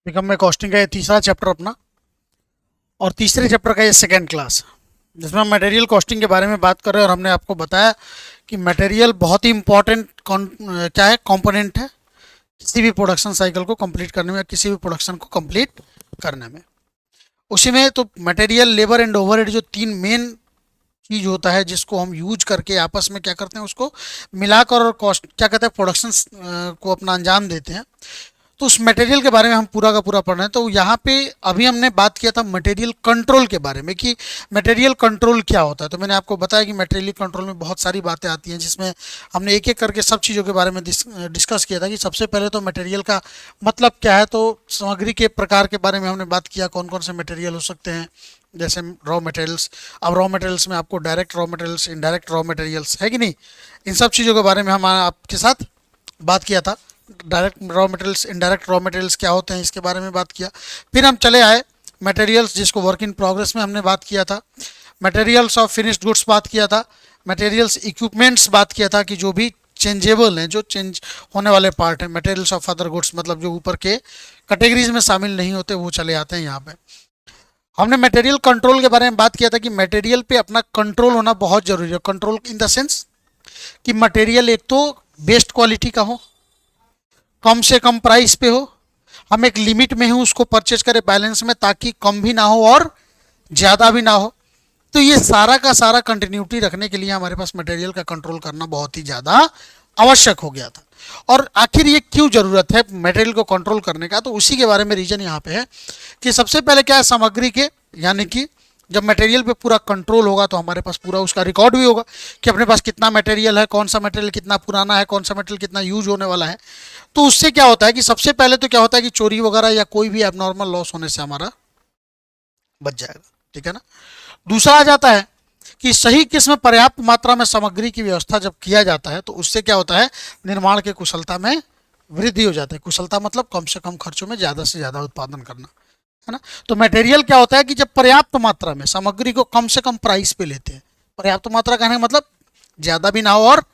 निगम में कॉस्टिंग का ये तीसरा चैप्टर अपना और तीसरे चैप्टर का ये सेकेंड क्लास, जिसमें हम मटेरियल कॉस्टिंग के बारे में बात कर रहे हैं। और हमने आपको बताया कि मटेरियल बहुत ही इंपॉर्टेंट क्या है, कंपोनेंट है किसी भी प्रोडक्शन साइकिल को कंप्लीट करने में, किसी भी प्रोडक्शन को कंप्लीट करने में। उसी में तो मटेरियल, लेबर एंड ओवरहेड जो तीन मेन चीज होता है जिसको हम यूज करके आपस में क्या करते हैं, उसको मिलाकर और कॉस्ट क्या कहते हैं, प्रोडक्शन को अपना अंजाम देते हैं। तो उस मटेरियल के बारे में हम पूरा का पूरा पढ़ रहे हैं। तो यहाँ पे अभी हमने बात किया था मटेरियल कंट्रोल के बारे में कि मटेरियल कंट्रोल क्या होता है। तो मैंने आपको बताया कि मटेरियल कंट्रोल में बहुत सारी बातें आती हैं, जिसमें हमने एक एक करके सब चीज़ों के बारे में डिस्कस किया था कि सबसे पहले तो मटेरियल का मतलब क्या है। तो सामग्री के प्रकार के बारे में हमने बात किया, कौन कौन से मटेरियल हो सकते हैं, जैसे रॉ मटेरियल्स। अब रॉ मटेरियल्स में आपको direct raw materials, indirect raw materials है कि नहीं, इन सब चीज़ों के बारे में हम आपके साथ बात किया था। Direct raw materials, indirect raw materials क्या होते हैं, इसके बारे में बात किया। फिर हम चले आए मटेरियल्स, जिसको वर्क इन प्रोग्रेस में हमने बात किया था। मटेरियल्स ऑफ फिनिश्ड गुड्स बात किया था। मटेरियल्स इक्विपमेंट्स बात किया था कि जो भी चेंजेबल हैं, जो चेंज होने वाले पार्ट हैं। मटेरियल्स ऑफ अदर गुड्स मतलब जो ऊपर के कैटेगरीज में शामिल नहीं होते वो चले आते हैं यहाँ पे। हमने मटेरियल कंट्रोल के बारे में बात किया था कि मटेरियल पे अपना कंट्रोल होना बहुत जरूरी है। कंट्रोल इन द सेंस कि मटेरियल एक तो बेस्ट क्वालिटी का हो, कम से कम प्राइस पे हो, हम एक लिमिट में ही उसको परचेज करें बैलेंस में, ताकि कम भी ना हो और ज़्यादा भी ना हो। तो ये सारा का सारा कंटिन्यूटी रखने के लिए हमारे पास मटेरियल का कंट्रोल करना बहुत ही ज़्यादा आवश्यक हो गया था। और आखिर ये क्यों ज़रूरत है मटेरियल को कंट्रोल करने का, तो उसी के बारे में रीजन यहाँ पे है कि सबसे पहले क्या है, सामग्री के यानी कि जब मटेरियल पे पूरा कंट्रोल होगा तो हमारे पास पूरा उसका रिकॉर्ड भी होगा कि अपने पास कितना मटेरियल है, कौन सा मटेरियल कितना पुराना है, कौन सा मटेरियल कितना यूज होने वाला है। तो उससे क्या होता है कि सबसे पहले तो क्या होता है कि चोरी वगैरह या कोई भी एबनॉर्मल लॉस होने से हमारा बच जाएगा, ठीक है ना। दूसरा आ जाता है कि सही किस्म पर्याप्त मात्रा में सामग्री की व्यवस्था जब किया जाता है तो उससे क्या होता है, निर्माण के कुशलता में वृद्धि हो जाता है। कुशलता मतलब कम से कम खर्चों में ज़्यादा से ज़्यादा उत्पादन करना, है ना। तो मटेरियल क्या होता है कि जब पर्याप्त मात्रा में सामग्री को कम से कम प्राइस पे लेते हैं, पर्याप्त मात्रा कहने का मतलब ज़्यादा भी ना हो और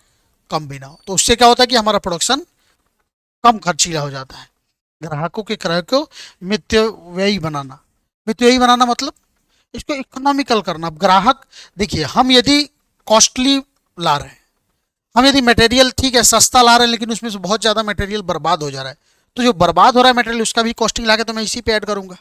कम भी ना हो, तो उससे क्या होता है कि हमारा प्रोडक्शन कम खर्चीला हो जाता है। ग्राहकों के क्रय को मितव्ययी बनाना। मितव्ययी बनाना मतलब इसको इकोनॉमिकल करना। अब ग्राहक देखिए, हम यदि कॉस्टली ला रहे हैं, हम यदि मटेरियल ठीक है सस्ता ला रहे हैं लेकिन उसमें से बहुत ज़्यादा मटेरियल बर्बाद हो जा रहा है, तो जो बर्बाद हो रहा है मटेरियल उसका भी कॉस्टिंग ला के तो मैं इसी पे ऐड करूंगा,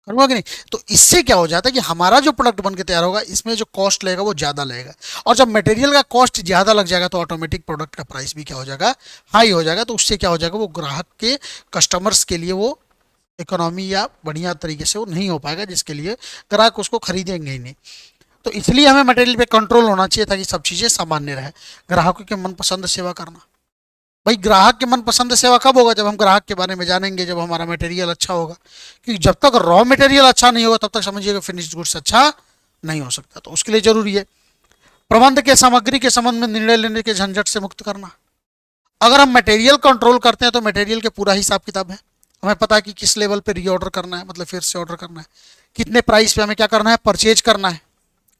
करूंगा कि नहीं। तो इससे क्या हो जाता है कि हमारा जो प्रोडक्ट बन के तैयार होगा इसमें जो कॉस्ट लगेगा वो ज़्यादा लगेगा, और जब मटेरियल का कॉस्ट ज़्यादा लग जाएगा तो ऑटोमेटिक प्रोडक्ट का प्राइस भी क्या हो जाएगा, हाई हो जाएगा। तो उससे क्या हो जाएगा, वो ग्राहक के कस्टमर्स के लिए वो इकोनॉमी या बढ़िया तरीके से वो नहीं हो पाएगा, जिसके लिए ग्राहक उसको खरीदेंगे ही नहीं। तो इसलिए हमें मटेरियल पे कंट्रोल होना चाहिए ताकि सब चीज़ें सामान्य रहे। ग्राहकों के मनपसंद सेवा करना, भाई ग्राहक के मनपसंद सेवा कब होगा, जब हम ग्राहक के बारे में जानेंगे, जब हमारा मटेरियल अच्छा होगा। क्योंकि जब तक रॉ मटेरियल अच्छा नहीं होगा तब तक समझिएगा फिनिश्ड गुड्स अच्छा नहीं हो सकता। तो उसके लिए जरूरी है प्रबंध के सामग्री के संबंध में निर्णय लेने के झंझट से मुक्त करना। अगर हम मटेरियल कंट्रोल करते हैं तो मटेरियल के पूरा हिसाब किताब है, हमें पता है कि किस लेवल पे रीऑर्डर करना है, मतलब फिर से ऑर्डर करना है, कितने प्राइस पे हमें क्या करना है, परचेज करना है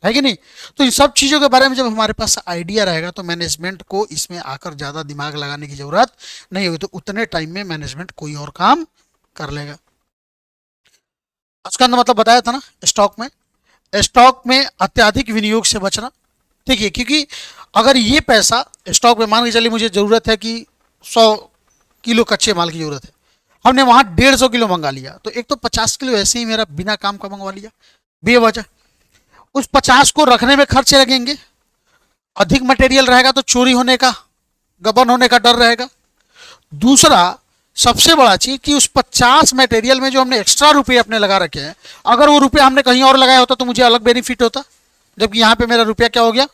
कि नहीं। तो इन सब चीज़ों के बारे में जब हमारे पास आइडिया रहेगा तो मैनेजमेंट को इसमें आकर ज़्यादा दिमाग लगाने की ज़रूरत नहीं होगी, तो उतने टाइम में मैनेजमेंट कोई और काम कर लेगा। उसका अंदर मतलब बताया था ना, स्टॉक में अत्याधिक विनियोग से बचना। ठीक है, क्योंकि अगर ये पैसा स्टॉक में, मान के चलिए मुझे ज़रूरत है कि 100 किलो कच्चे माल की ज़रूरत है, हमने वहाँ 150 किलो मंगा लिया, तो एक तो 50 किलो ऐसे ही मेरा बिना काम का मंगवा लिया बेवजह। उस 50 को रखने में खर्चे लगेंगे, अधिक मटेरियल रहेगा तो चोरी होने का, गबन होने का डर रहेगा। दूसरा सबसे बड़ा चीज कि उस 50 मटेरियल में जो हमने एक्स्ट्रा रुपये अपने लगा रखे हैं, अगर वो रुपये हमने कहीं और लगाया होता तो मुझे अलग बेनिफिट होता, जबकि यहाँ पे मेरा रुपया क्या हो गया,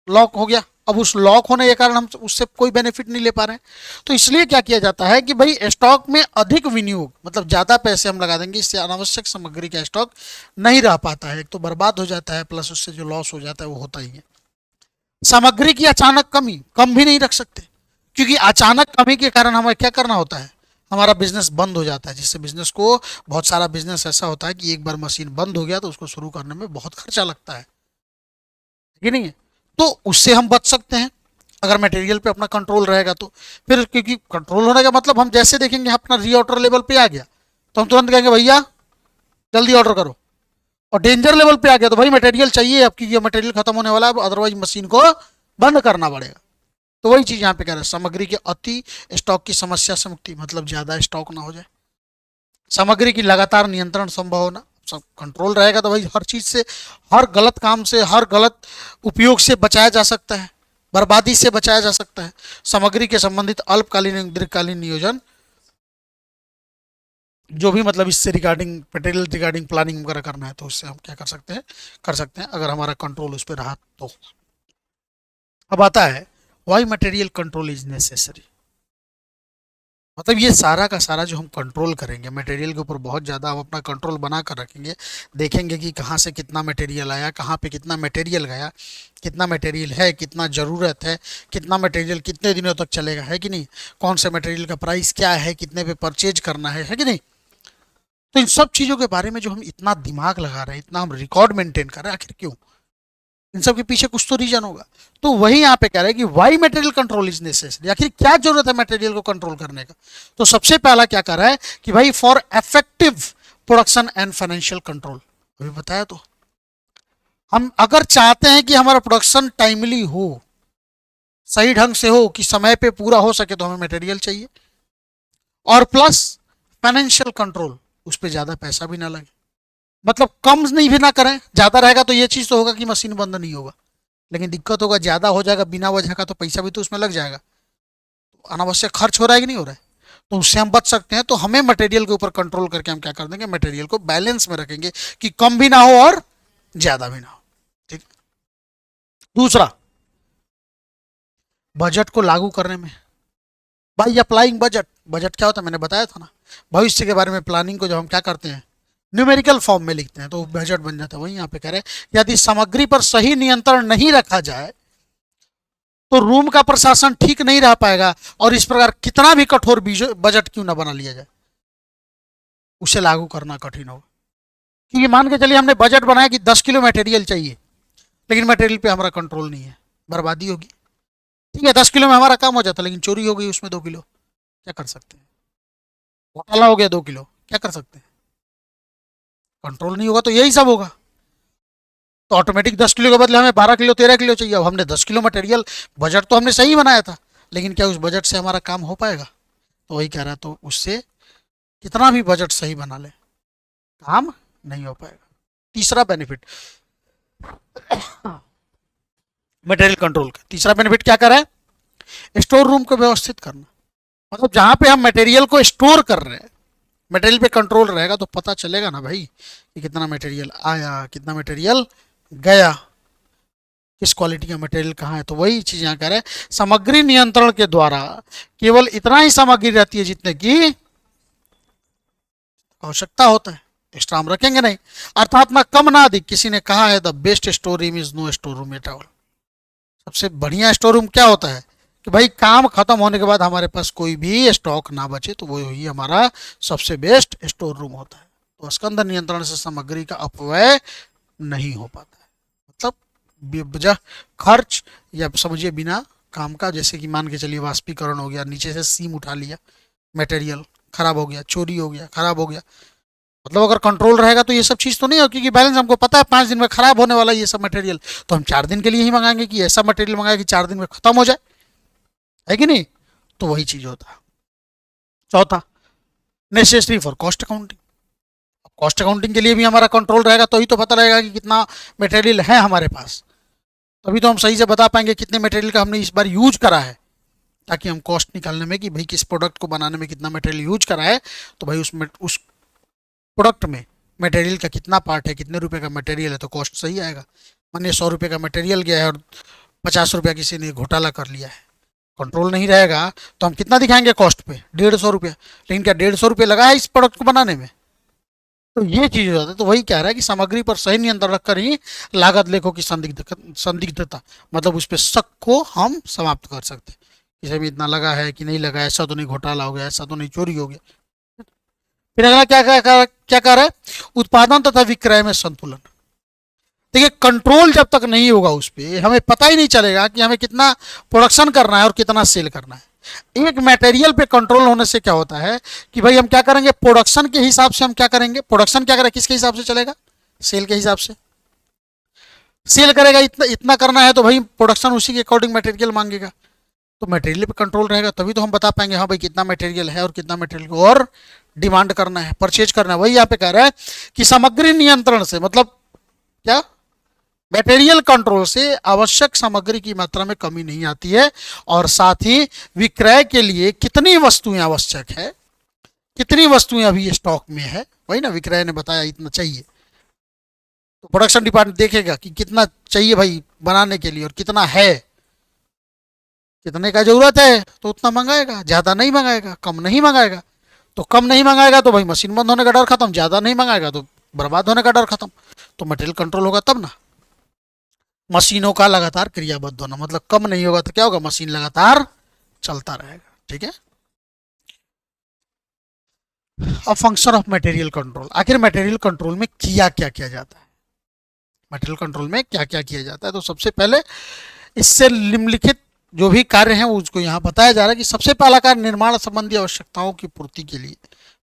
लॉक हो गया। अब उस लॉक होने के कारण हम उससे कोई बेनिफिट नहीं ले पा रहे हैं। तो इसलिए क्या किया जाता है कि भाई स्टॉक में अधिक विनियोग मतलब ज़्यादा पैसे हम लगा देंगे, इससे अनावश्यक सामग्री का स्टॉक नहीं रह पाता है, एक तो बर्बाद हो जाता है, प्लस उससे जो लॉस हो जाता है वो होता ही है। सामग्री की अचानक कमी कम भी नहीं रख सकते, क्योंकि अचानक कमी के कारण हमें क्या करना होता है, हमारा बिजनेस बंद हो जाता है। जिससे बिजनेस को, बहुत सारा बिजनेस ऐसा होता है कि एक बार मशीन बंद हो गया तो उसको शुरू करने में बहुत खर्चा लगता है कि नहीं है। तो उससे हम बच सकते हैं अगर मटेरियल पे अपना कंट्रोल रहेगा तो। फिर क्योंकि कंट्रोल होने का मतलब हम जैसे देखेंगे अपना रीऑर्डर लेवल पे आ गया तो हम तुरंत कहेंगे भैया जल्दी ऑर्डर करो। और डेंजर लेवल पे आ गया तो भाई मटेरियल चाहिए, आपकी ये मटेरियल खत्म होने वाला है, अदरवाइज मशीन को बंद करना पड़ेगा। तो वही चीज यहाँ पे कह रहे हैं, सामग्री के अति स्टॉक की समस्या से मुक्ति, मतलब ज्यादा स्टॉक ना हो जाए, सामग्री की लगातार नियंत्रण संभव होना, सब कंट्रोल रहेगा तो भाई हर चीज से, हर गलत काम से, हर गलत उपयोग से बचाया जा सकता है, बर्बादी से बचाया जा सकता है। सामग्री के संबंधित अल्पकालीन एवं दीर्घकालीन नियोजन, जो भी मतलब इससे रिगार्डिंग मटेरियल रिगार्डिंग प्लानिंग वगैरह करना है तो उससे हम क्या कर सकते हैं अगर हमारा कंट्रोल उस पर रहा तो। अब आता है why material control is necessary. मतलब ये सारा का सारा जो हम कंट्रोल करेंगे मटेरियल के ऊपर, बहुत ज़्यादा हम अपना कंट्रोल बना कर रखेंगे, देखेंगे कि कहाँ से कितना मटेरियल आया, कहाँ पे कितना मटेरियल गया, कितना मटेरियल है, कितना ज़रूरत है, कितना मटेरियल कितने दिनों तक चलेगा, है कि नहीं, कौन से मटेरियल का प्राइस क्या है, कितने पे परचेज करना है कि नहीं। तो इन सब चीज़ों के बारे में जो हम इतना दिमाग लगा रहे हैं, इतना हम रिकॉर्ड मेंटेन कर रहे हैं, आखिर क्यों, इन सब के पीछे कुछ तो रीजन होगा। तो वही यहाँ पे कह रहे हैं कि why material control is necessary, आखिर क्या जरूरत है मटेरियल को कंट्रोल करने का। तो सबसे पहला क्या कर रहा है कि भाई for effective production and financial control, अभी बताया। तो हम अगर चाहते हैं कि हमारा प्रोडक्शन टाइमली हो, सही ढंग से हो, कि समय पे पूरा हो सके, तो हमें मटेरियल चाहिए, और प्लस फाइनेंशियल कंट्रोल, उस पर ज्यादा पैसा भी ना लगे, मतलब कम नहीं भी ना करें, ज्यादा रहेगा तो ये चीज तो होगा कि मशीन बंद नहीं होगा, लेकिन दिक्कत होगा ज्यादा हो जाएगा बिना वजह का, तो पैसा भी तो उसमें लग जाएगा, तो अनावश्यक खर्च हो रहा है कि नहीं हो रहा है, तो उससे हम बच सकते हैं। तो हमें मटेरियल के ऊपर कंट्रोल करके हम क्या कर देंगे, मटेरियल को बैलेंस में रखेंगे कि कम भी ना हो और ज्यादा भी ना हो, ठीक। दूसरा, बजट को लागू करने में, भाई अप्लाइंग बजट, बजट क्या होता है मैंने बताया था ना, भविष्य के बारे में प्लानिंग को जब हम क्या करते हैं न्यूमेरिकल फॉर्म में लिखते हैं तो बजट बन जाता है। वही यहाँ पे कह रहे हैं यदि सामग्री पर सही नियंत्रण नहीं रखा जाए तो रूम का प्रशासन ठीक नहीं रह पाएगा, और इस प्रकार कितना भी कठोर बजट क्यों ना बना लिया जाए, उसे लागू करना कठिन होगा। क्योंकि मान के चलिए हमने बजट बनाया कि 10 किलो मटेरियल चाहिए, लेकिन मटेरियल पे हमारा कंट्रोल नहीं है, बर्बादी होगी। ठीक है 10 किलो में हमारा काम हो जाता, लेकिन चोरी हो गई उसमें 2 किलो, क्या कर सकते हैं, घोटाला हो गया 2 किलो, क्या कर सकते हैं, कंट्रोल नहीं होगा तो यही सब होगा। तो ऑटोमेटिक 10 किलो के बदले हमें 12 किलो 13 किलो चाहिए। अब हमने 10 किलो मटेरियल, बजट तो हमने सही बनाया था, लेकिन क्या उस बजट से हमारा काम हो पाएगा, तो वही कह रहा है, तो उससे कितना भी बजट सही बना ले काम नहीं हो पाएगा। तीसरा बेनिफिट मटेरियल कंट्रोल का, तीसरा बेनिफिट क्या कर रहा है, स्टोर रूम को व्यवस्थित करना। मतलब जहां पे हम मटेरियल को स्टोर कर रहे हैं, मटेरियल पे कंट्रोल रहेगा तो पता चलेगा ना भाई कि कितना मटेरियल आया, कितना मटेरियल गया, किस क्वालिटी का मटेरियल कहाँ है। तो वही चीज यहाँ कह रहे हैं, सामग्री नियंत्रण के द्वारा केवल इतना ही सामग्री रहती है जितने की आवश्यकता होता है, एक्स्ट्रा हम रखेंगे नहीं, अर्थात ना कम ना अधिक। किसी ने कहा है the best store room is no store room at all, सबसे बढ़िया स्टोर रूम क्या होता है कि भाई काम खत्म होने के बाद हमारे पास कोई भी स्टॉक ना बचे, तो वो ही हमारा सबसे बेस्ट स्टोर रूम होता है। तो स्कंद नियंत्रण से सामग्री का अपव्यय नहीं हो पाता है, मतलब बेवजह खर्च या समझिए बिना काम का, जैसे कि मान के चलिए वाष्पीकरण हो गया, नीचे से सीम उठा लिया, मटेरियल खराब हो गया, चोरी हो गया, खराब हो गया, मतलब अगर कंट्रोल रहेगा तो ये सब चीज़ तो नहीं हो, क्योंकि बैलेंस हमको पता है 5 दिन में खराब होने वाला ये सब मटेरियल, तो हम 4 दिन के लिए ही मंगाएंगे कि ऐसा मटेरियल मंगाए कि 4 दिन में खत्म हो जाए, है कि नहीं। तो वही चीज होता है। चौथा, necessary for cost accounting, cost accounting के लिए भी हमारा कंट्रोल रहेगा तो ही तो पता रहेगा कि कितना मटेरियल है हमारे पास, तभी तो हम सही से बता पाएंगे कितने मटेरियल का हमने इस बार यूज करा है, ताकि हम कॉस्ट निकालने में कि भाई किस प्रोडक्ट को बनाने में कितना मटेरियल यूज करा है, तो भाई उस प्रोडक्ट में मटेरियल का कितना पार्ट है, कितने रुपए का मटेरियल है, तो कॉस्ट सही आएगा। मानिए 100 रुपये का मटेरियल गया है और 50 रुपया किसी ने घोटाला कर लिया है, कंट्रोल नहीं रहेगा तो हम कितना दिखाएंगे कॉस्ट पे, 150 रुपया, लेकिन क्या 150 रुपये लगा है इस प्रोडक्ट को बनाने में, तो ये चीज हो जाता है। तो वही कह रहा है कि सामग्री पर सही नियंत्रण रखकर ही लागत लेखों की संदिग्धता, मतलब उस पर शक को हम समाप्त कर सकते हैं, किसी में इतना लगा है कि नहीं लगा, ऐसा तो नहीं घोटाला हो गया, ऐसा तो नहीं चोरी हो गया। फिर अगला क्या कर रहा है, उत्पादन तथा विक्रय में संतुलन। देखिए कंट्रोल जब तक नहीं होगा उस पर, हमें पता ही नहीं चलेगा कि हमें कितना प्रोडक्शन करना है और कितना सेल करना है। एक मटेरियल पे कंट्रोल होने से क्या होता है कि भाई हम क्या करेंगे, प्रोडक्शन के हिसाब से हम क्या करेंगे, प्रोडक्शन क्या करें, किसके हिसाब से चलेगा, सेल के हिसाब से। सेल करेगा, इतना इतना करना है तो भाई प्रोडक्शन उसी के अकॉर्डिंग मटेरियल मांगेगा। तो मटेरियल पे कंट्रोल रहेगा तभी तो हम बता पाएंगे हाँ भाई कितना मटेरियल है और कितना मटेरियल को और डिमांड करना है, परचेज करना है। वही यहाँ पे कह रहा है कि सामग्री नियंत्रण से मतलब क्या, मटेरियल कंट्रोल से आवश्यक सामग्री की मात्रा में कमी नहीं आती है, और साथ ही विक्रय के लिए कितनी वस्तुएं आवश्यक है, कितनी वस्तुएं अभी स्टॉक में है, वही ना विक्रय ने बताया इतना चाहिए, तो प्रोडक्शन डिपार्टमेंट देखेगा कि कितना चाहिए भाई बनाने के लिए और कितना है, कितने का जरूरत है तो उतना मंगाएगा, ज्यादा नहीं मंगाएगा, कम नहीं मंगाएगा। तो कम नहीं मंगाएगा तो भाई मशीन बंद होने का डर खत्म, ज्यादा नहीं मंगाएगा तो बर्बाद होने का डर खत्म। तो मटेरियल कंट्रोल होगा तब ना। मशीनों का लगातार क्रियाबद्ध होना, मतलब कम नहीं होगा तो क्या होगा, मशीन लगातार चलता रहेगा। ठीक है। अब फंक्शन ऑफ मटेरियल कंट्रोल, आखिर मटेरियल कंट्रोल में किया क्या किया जाता है, मटेरियल कंट्रोल में क्या क्या किया जाता है। तो सबसे पहले इससे निम्नलिखित जो भी कार्य हैं उसको यहाँ बताया जा रहा है कि सबसे पहला कार्य निर्माण संबंधी आवश्यकताओं की पूर्ति के लिए,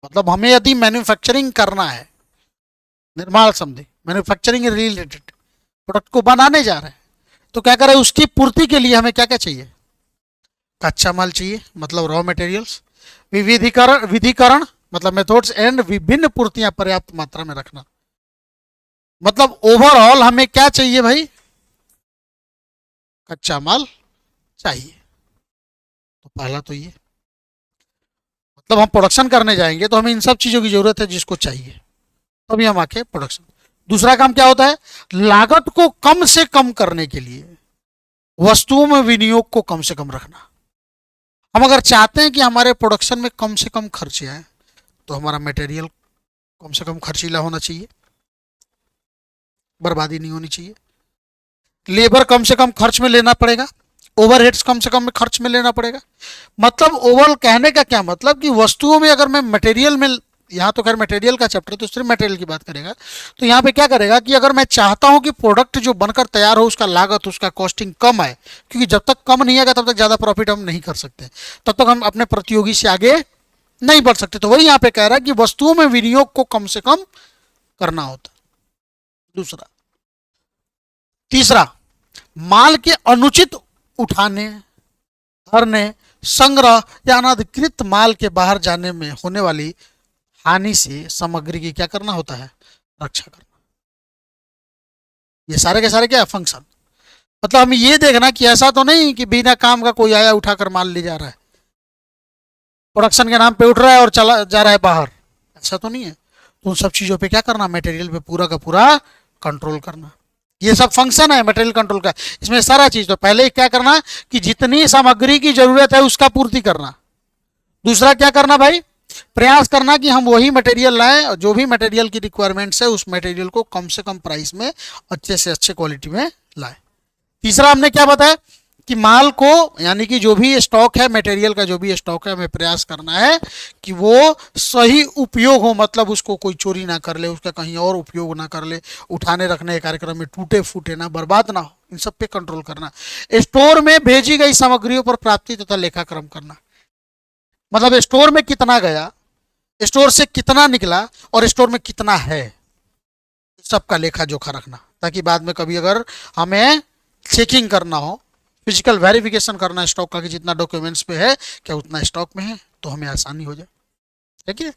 मतलब हमें यदि मैन्युफैक्चरिंग करना है, निर्माण संबंधी मैन्युफैक्चरिंग रिलेटेड प्रोडक्ट को बनाने जा रहे हैं, तो क्या करें, उसकी पूर्ति के लिए हमें क्या क्या चाहिए, कच्चा माल चाहिए मतलब रॉ मटेरियल्स, विविधीकरण विधिकरण मतलब मेथड्स एंड विभिन्न पूर्तियां पर्याप्त मात्रा में रखना। मतलब ओवरऑल हमें क्या चाहिए भाई, कच्चा माल चाहिए। तो पहला तो ये, मतलब हम प्रोडक्शन करने जाएंगे तो हमें इन सब चीजों की जरूरत है जिसको चाहिए, तभी हम आके प्रोडक्शन। दूसरा काम क्या होता है, लागत को कम से कम करने के लिए वस्तुओं में विनियोग को कम से कम रखना। हम अगर चाहते हैं कि हमारे प्रोडक्शन में कम से कम खर्चे आए तो हमारा मटेरियल कम से कम खर्चीला होना चाहिए, बर्बादी नहीं होनी चाहिए। लेबर कम से कम खर्च में लेना पड़ेगा, ओवरहेड्स कम से कम में खर्च में लेना पड़ेगा। मतलब ओवरऑल कहने का क्या मतलब कि वस्तुओं में अगर मैं मटेरियल में, यहाँ तो खैर मटेरियल का चैप्टर तो सिर्फ मटेरियल की बात करेगा, तो यहाँ पे क्या करेगा कि अगर मैं चाहता हूँ कि प्रोडक्ट जो बनकर तैयार हो उसका लागत, उसका कॉस्टिंग कम आए, क्योंकि जब तक कम नहीं आएगा तब तक ज़्यादा प्रॉफिट हम नहीं कर सकते, तब तक हम अपने प्रतियोगी से आगे नहीं बढ़ सकते। तो वही यहाँ पे कह रहा है कि वस्तुओं में विनियोग को कम से कम करना होता। दूसरा, तीसरा, माल के अनुचित उठाने, भरने, संग्रह या अनाधिकृत माल के बाहर जाने में होने वाली हानि से सामग्री की क्या करना होता है, रक्षा करना। ये सारे के सारे क्या है, फंक्शन। मतलब हमें ये देखना कि ऐसा तो नहीं कि बिना काम का कोई आया उठाकर माल ले जा रहा है, प्रोडक्शन के नाम पे उठ रहा है और चला जा रहा है बाहर, ऐसा तो नहीं है। तो उन सब चीजों पे क्या करना, मटेरियल पे पूरा का पूरा कंट्रोल करना। ये सब फंक्शन है मटेरियल कंट्रोल का, इसमें सारा चीज। तो पहले क्या करना कि जितनी सामग्री की जरूरत है उसका पूर्ति करना। दूसरा क्या करना भाई, प्रयास करना कि हम वही मटेरियल लाएं, जो भी मटेरियल की रिक्वायरमेंट्स है उस मटेरियल को कम से कम प्राइस में अच्छे से अच्छे क्वालिटी में लाएं। तीसरा हमने क्या बताया कि माल को, यानी कि जो भी स्टॉक है मटेरियल का, जो भी स्टॉक है हमें प्रयास करना है कि वो सही उपयोग हो, मतलब उसको कोई चोरी ना कर ले, उसका कहीं और उपयोग ना कर ले, उठाने रखने के कार्यक्रम में टूटे फूटे ना, बर्बाद ना हो, इन सब पे कंट्रोल करना। स्टोर में भेजी गई सामग्रियों पर प्राप्ति तथा लेखाक्रम करना, मतलब स्टोर में कितना गया, स्टोर से कितना निकला और स्टोर में कितना है, सबका लेखा जोखा रखना, ताकि बाद में कभी अगर हमें चेकिंग करना हो, फिजिकल वेरिफिकेशन करना है स्टॉक का कि जितना डॉक्यूमेंट्स पे है क्या उतना स्टॉक में है, तो हमें आसानी हो जाए। ठीक है।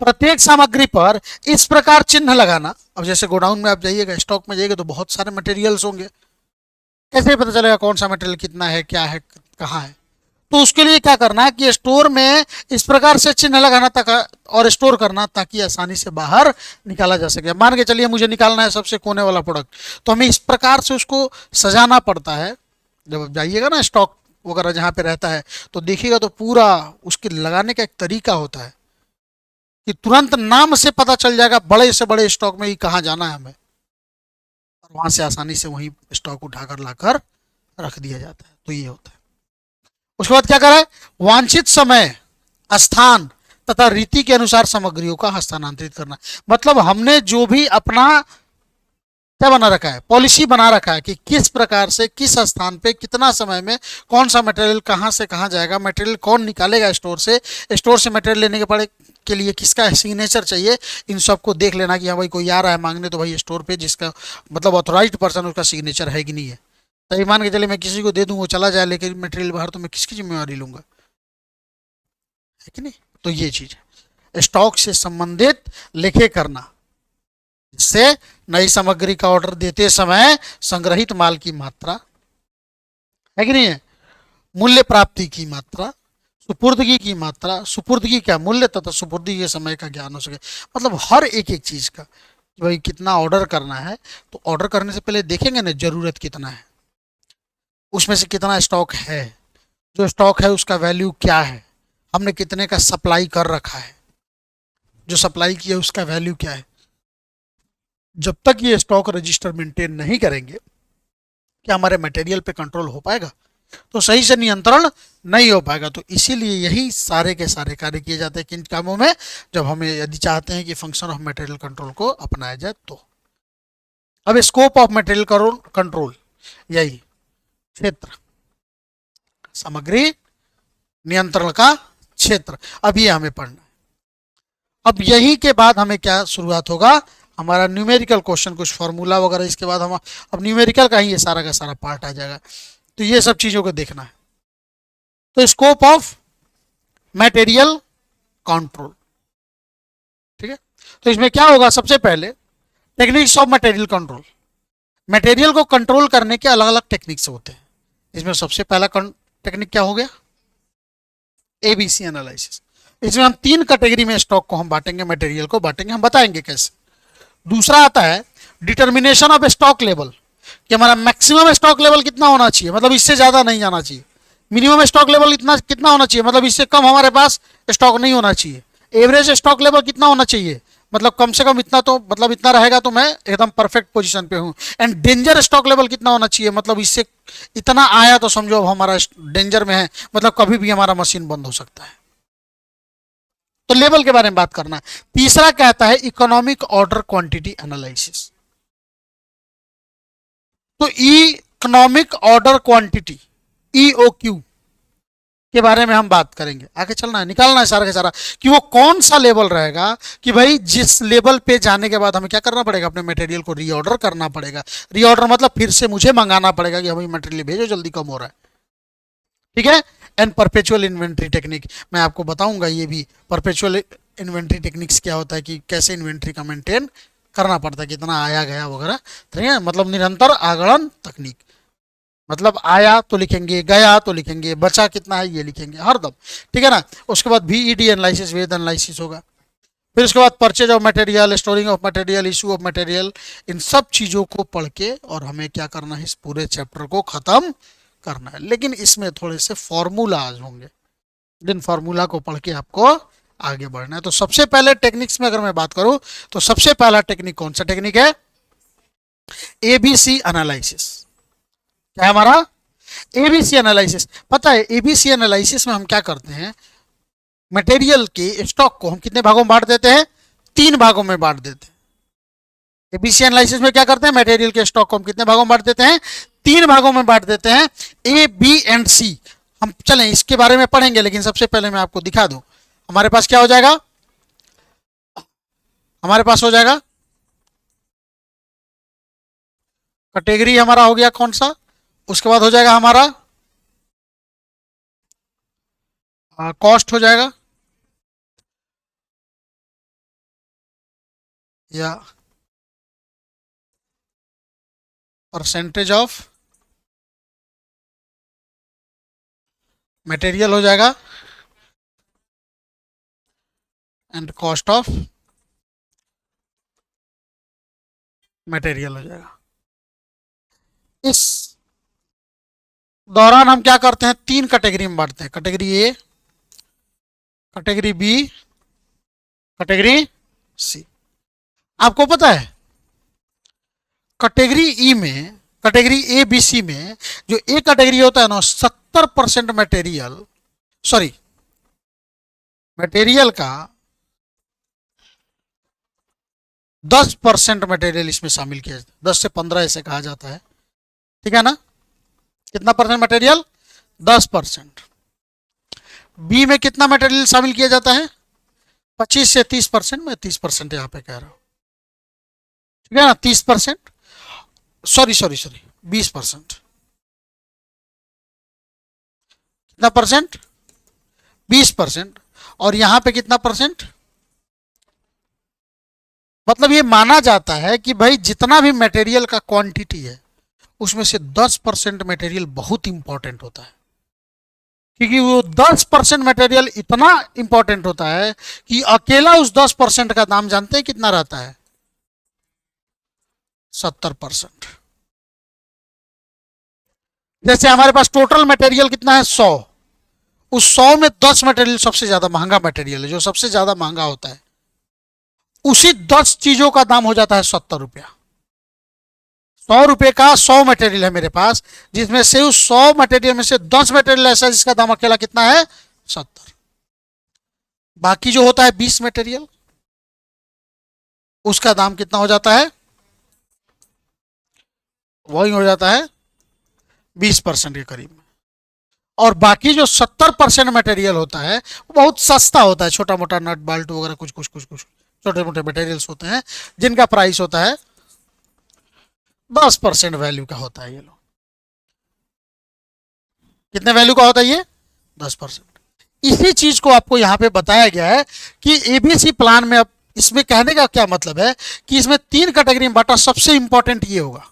प्रत्येक सामग्री पर इस प्रकार चिन्ह लगाना। अब जैसे गोडाउन में आप जाइएगा, स्टॉक में जाइएगा तो बहुत सारे मटेरियल्स होंगे, कैसे पता चलेगा कौन सा मटेरियल कितना है, क्या है, कहाँ है। तो उसके लिए क्या करना है कि स्टोर में इस प्रकार से चिन्ह लगाना तक और स्टोर करना ताकि आसानी से बाहर निकाला जा सके। मान के चलिए मुझे निकालना है सबसे कोने वाला प्रोडक्ट, तो हमें इस प्रकार से उसको सजाना पड़ता है। जब आप जाइएगा ना स्टॉक वगैरह जहाँ पे रहता है तो देखिएगा तो पूरा उसके लगाने का एक तरीका होता है कि तुरंत नाम से पता चल जाएगा बड़े से बड़े स्टॉक में ही कहाँ जाना है हमें, और वहां से आसानी से वही स्टॉक उठाकर लाकर रख दिया जाता है। तो ये होता है। उसके बाद क्या करें, वांछित समय, स्थान तथा रीति के अनुसार सामग्रियों का हस्तांतरित करना। मतलब हमने जो भी अपना क्या बना रखा है, पॉलिसी बना रखा है कि किस प्रकार से किस स्थान पे कितना समय में कौन सा मटेरियल कहाँ से कहाँ जाएगा, मटेरियल कौन निकालेगा स्टोर से मटेरियल लेने के पड़े के लिए किसका सिग्नेचर चाहिए, इन सब को देख लेना कि हाँ भाई कोई आ रहा है मांगने तो भाई स्टोर पे जिसका मतलब ऑथोराइज्ड पर्सन उसका सिग्नेचर है कि नहीं है। तो मान के चले मैं किसी को दे दूँ वो चला जाए लेकिन मटेरियल बाहर, तो मैं किसकी जिम्मेवारी लूंगा, है कि नहीं। तो ये चीज है स्टॉक से संबंधित लेखे करना, जिससे नई सामग्री का ऑर्डर देते समय संग्रहित माल की मात्रा, है कि नहीं है, मूल्य प्राप्ति की मात्रा, सुपुर्दगी की मात्रा, सुपुर्दगी का मूल्य तथा सुपुर्दगी के समय का ज्ञान हो सके। मतलब हर एक एक चीज का कि भाई कितना ऑर्डर करना है, तो ऑर्डर करने से पहले देखेंगे ना जरूरत कितना है, उसमें से कितना स्टॉक है, जो स्टॉक है उसका वैल्यू क्या है, हमने कितने का सप्लाई कर रखा है, जो सप्लाई किया उसका वैल्यू क्या है। जब तक ये स्टॉक रजिस्टर मेंटेन नहीं करेंगे क्या हमारे मटेरियल पे कंट्रोल हो पाएगा, तो सही से नियंत्रण नहीं हो पाएगा। तो इसीलिए यही सारे के सारे कार्य किए जाते हैं किन कामों में, जब हमें यदि चाहते हैं कि फंक्शन ऑफ मटेरियल कंट्रोल को अपनाया जाए तो। अब स्कोप ऑफ मटेरियल कंट्रोल, यही क्षेत्र, सामग्री नियंत्रण का क्षेत्र, अब ये हमें पढ़ना है। अब यही के बाद हमें क्या शुरुआत होगा, हमारा न्यूमेरिकल क्वेश्चन, कुछ फॉर्मूला वगैरह, इसके बाद हम अब न्यूमेरिकल का ही ये सारा का सारा पार्ट आ जाएगा। तो ये सब चीजों को देखना है। तो स्कोप ऑफ मटेरियल कंट्रोल, ठीक है। तो इसमें क्या होगा, सबसे पहले techniques of material control. Material को कंट्रोल करने के अलग अलग टेक्निक्स होते हैं। इसमें सबसे पहला टेक्निक क्या हो गया, एबीसी एनालिसिस। इसमें हम 3 कैटेगरी में स्टॉक को हम बांटेंगे, मटेरियल को बांटेंगे, हम बताएंगे कैसे। दूसरा आता है डिटर्मिनेशन ऑफ स्टॉक लेवल, कि हमारा मैक्सिमम स्टॉक लेवल कितना होना चाहिए, मतलब इससे ज्यादा नहीं जाना चाहिए। मिनिमम स्टॉक लेवल इतना कितना होना चाहिए, मतलब इससे कम हमारे पास स्टॉक नहीं होना चाहिए। एवरेज स्टॉक लेवल कितना होना चाहिए, मतलब कम से कम इतना, तो मतलब इतना रहेगा तो मैं एकदम परफेक्ट पोजीशन पे हूँ। एंड डेंजर स्टॉक लेवल कितना होना चाहिए, मतलब इससे इतना आया तो समझो अब हमारा डेंजर में है, मतलब कभी भी हमारा मशीन बंद हो सकता है। तो लेवल के बारे में बात करना है। तीसरा कहता है इकोनॉमिक ऑर्डर क्वांटिटी एनालिसिस। तो इकोनॉमिक ऑर्डर क्वांटिटी, ईओक्यू के बारे में हम बात करेंगे। आगे चलना है, निकालना है सारा का सारा कि वो कौन सा लेवल रहेगा, कि भाई जिस लेवल पे जाने के बाद हमें क्या करना पड़ेगा, अपने मटेरियल को रीऑर्डर करना पड़ेगा। रीऑर्डर मतलब फिर से मुझे मंगाना पड़ेगा कि हमें मटेरियल भेजो, जल्दी कम हो रहा है, ठीक है। एंड परपेचुअल इन्वेंट्री टेक्निक, मैं आपको बताऊंगा ये भी परपेचुअल इन्वेंट्री टेक्निक्स क्या होता है, कि कैसे इन्वेंट्री का मेंटेन करना पड़ता है, कितना आया गया वगैरह, ठीक है। मतलब निरंतर आगणन तकनीक, मतलब आया तो लिखेंगे, गया तो लिखेंगे, बचा कितना है ये लिखेंगे हरदम, ठीक है ना। उसके बाद VED एनालिसिस, वेद एनालिसिस होगा। फिर उसके बाद purchase of material, storing of material, issue of material, इन सब चीज़ों को पढ़ के और हमें क्या करना है, इस पूरे चैप्टर को ख़त्म करना है। लेकिन इसमें थोड़े से फॉर्मूलाज होंगे, जिन फार्मूला को पढ़ के आपको आगे बढ़ना है। तो सबसे पहले टेक्निक्स में अगर मैं बात करूं तो सबसे पहला टेक्निक कौन सा टेक्निक है, एबीसी एनालिसिस। क्या है हमारा, एबीसी एनालिसिस। पता है एबीसी एनालिसिस में हम क्या करते हैं, मटेरियल के स्टॉक को हम कितने भागों में बांट देते हैं, 3 भागों में बांट देते हैं। एबीसी एनालिसिस में क्या करते हैं, मटेरियल के स्टॉक को हम कितने भागों में बांट देते हैं, 3 भागों में बांट देते हैं, ए बी एंड सी। हम चलें इसके बारे में पढ़ेंगे, लेकिन सबसे पहले मैं आपको दिखा दूं हमारे पास क्या हो जाएगा, हमारे पास हो जाएगा कैटेगरी, हमारा हो गया कौन सा, उसके बाद हो जाएगा हमारा कॉस्ट हो जाएगा, या परसेंटेज ऑफ मटेरियल हो जाएगा, एंड कॉस्ट ऑफ मटेरियल हो जाएगा। इस दौरान हम क्या करते हैं, 3 कैटेगरी में बांटते हैं, category A, category B, category C. आपको पता है कैटेगरी ई में, कैटेगरी ए बी सी में जो ए कैटेगरी होता है ना, 70% मटेरियल, सॉरी मटेरियल का 10% मटेरियल इसमें शामिल किया जाता है, 10 से 15 ऐसे कहा जाता है, ठीक है ना। कितना परसेंट मटेरियल? 10%। बी में कितना मटेरियल शामिल किया जाता है? 25 से 30%। मैं 30% यहाँ पे कह रहा हूँ, ठीक है ना। 30%, सॉरी सॉरी सॉरी, 20%। कितना परसेंट? 20%। और यहां पे कितना परसेंट? मतलब ये माना जाता है कि भाई जितना भी मटेरियल का क्वांटिटी है उसमें से 10% मटेरियल बहुत इंपॉर्टेंट होता है, क्योंकि वो 10% मटेरियल इतना इंपॉर्टेंट होता है कि अकेला उस 10% का दाम जानते हैं कितना रहता है? 70%। जैसे हमारे पास टोटल मटेरियल कितना है? 100। उस 100 में 10 मटेरियल सबसे ज्यादा महंगा मटेरियल है, जो सबसे ज्यादा महंगा होता है, उसी 10 चीजों का दाम हो जाता है 70 रुपया। 100 रुपए का 100 मटेरियल है मेरे पास, जिसमें से उस 100 मटेरियल में से 10 मटेरियल ऐसा है जिसका दाम अकेला कितना है? 70। बाकी जो होता है 20 मटेरियल, उसका दाम कितना हो जाता है? वही हो जाता है 20% के करीब में। और बाकी जो 70% मटेरियल होता है वो बहुत सस्ता होता है, छोटा मोटा नट बाल्ट वगैरह कुछ कुछ कुछ कुछ छोटे मोटे मटेरियल्स होते हैं, जिनका प्राइस होता है 10% वैल्यू का होता है। ये लो, कितने वैल्यू का होता है ये? 10%। इसी चीज को आपको यहां पे बताया गया है कि एबीसी प्लान में, अब इसमें कहने का क्या मतलब है कि इसमें 3 कैटेगरी में बांटा। सबसे इंपॉर्टेंट ये होगा,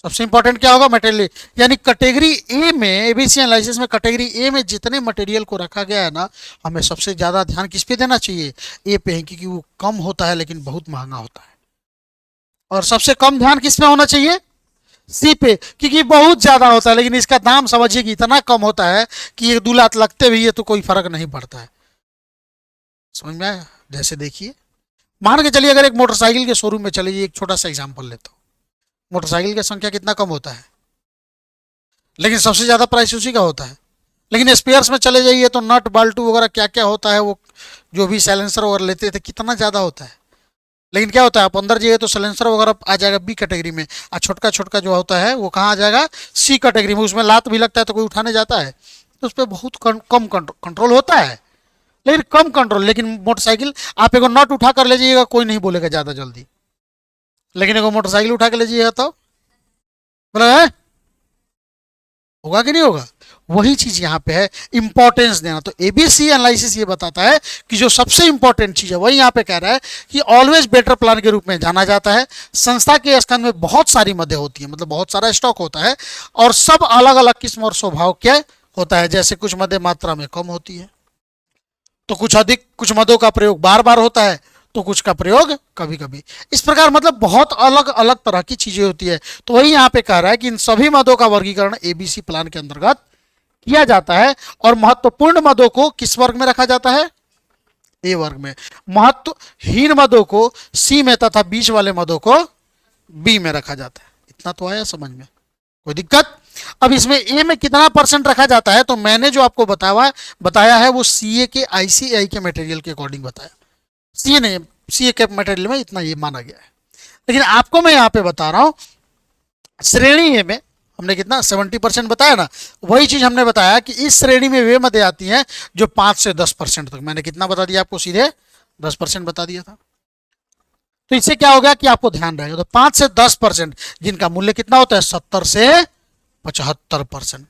सबसे इंपॉर्टेंट क्या होगा? मटेरियल। यानी कैटेगरी ए में, एबीसी एनालिसिस में कैटेगरी ए में जितने मटेरियल को रखा गया है ना, हमें सबसे ज्यादा ध्यान किस पे देना चाहिए? ए पे है, क्योंकि वो कम होता है लेकिन बहुत महंगा होता है। और सबसे कम ध्यान किस में होना चाहिए? सी पे, क्योंकि बहुत ज्यादा होता है लेकिन इसका दाम समझिए कि इतना कम होता है कि 1-2 लाख लगते भी है तो कोई फर्क नहीं पड़ता है। समझ में आया? जैसे देखिए, मान के चलिए अगर एक मोटरसाइकिल के शोरूम में चले जाइए, एक छोटा सा एग्जाम्पल लेता हूँ। मोटरसाइकिल की संख्या कितना कम होता है, लेकिन सबसे ज्यादा प्राइस उसी का होता है। लेकिन स्पेयर्स में चले जाइए तो नट बाल्टू वगैरह क्या क्या होता है, वो जो भी साइलेंसर वगैरह लेते थे कितना ज्यादा होता है। लेकिन क्या होता है, आप अंदर जाइए तो साइलेंसर वगैरह आ जाएगा बी कैटेगरी में, और छोटका छोटका जो होता है वो कहाँ आ जाएगा? सी कैटेगरी में। उसमें लात भी लगता है तो कोई उठाने जाता है, तो उस पर बहुत कम कंट्रोल होता है, लेकिन कम कंट्रोल। लेकिन मोटरसाइकिल आप एगो नट उठा कर ले जाइएगा, कोई नहीं बोलेगा ज़्यादा जल्दी। लेकिन एगो मोटरसाइकिल उठा के ले जाइएगा तो बोला होगा कि नहीं होगा? वही चीज यहाँ पे है, इंपॉर्टेंस देना। तो एबीसी एनालिसिस ये बताता है कि जो सबसे इंपॉर्टेंट चीज है वही यहाँ पे कह रहा है कि ऑलवेज बेटर प्लान के रूप में जाना जाता है। संस्था के स्कंद में बहुत सारी मदें होती है, मतलब बहुत सारा स्टॉक होता है, और सब अलग अलग किस्म और स्वभाव के होता है। जैसे कुछ मदें मात्रा में कम होती है तो कुछ अधिक, कुछ मदों का प्रयोग बार बार होता है तो कुछ का प्रयोग कभी कभी। इस प्रकार मतलब बहुत अलग अलग तरह की चीजें होती है। तो वही यहाँ पे कह रहा है कि इन सभी मदों का वर्गीकरण एबीसी प्लान के अंतर्गत किया जाता है, और महत्वपूर्ण मदों को किस वर्ग में रखा जाता है? ए वर्ग में। महत्वहीन मदों को सी में तथा बीच वाले मदों को बी में रखा जाता है। इतना तो आया समझ में? कोई दिक्कत? अब इसमें ए में कितना परसेंट रखा जाता है, तो मैंने जो आपको बताया है वो सीए के आईसीआई के मटेरियल के अकॉर्डिंग बताया। सीए नहीं, सीए के मटेरियल में इतना ये माना गया है। लेकिन आपको मैं यहाँ पे बता रहा हूँ, श्रेणी ए में हमने कितना 70% बताया ना, वही चीज हमने बताया कि इस श्रेणी में वे मदें आती हैं जो 5 से 10% तक। मैंने कितना बता दिया आपको? सीधे 10% बता दिया था। तो इससे क्या हो गया कि आपको ध्यान रहेगा, तो 5 से 10% जिनका मूल्य कितना होता है? 70 से 75%।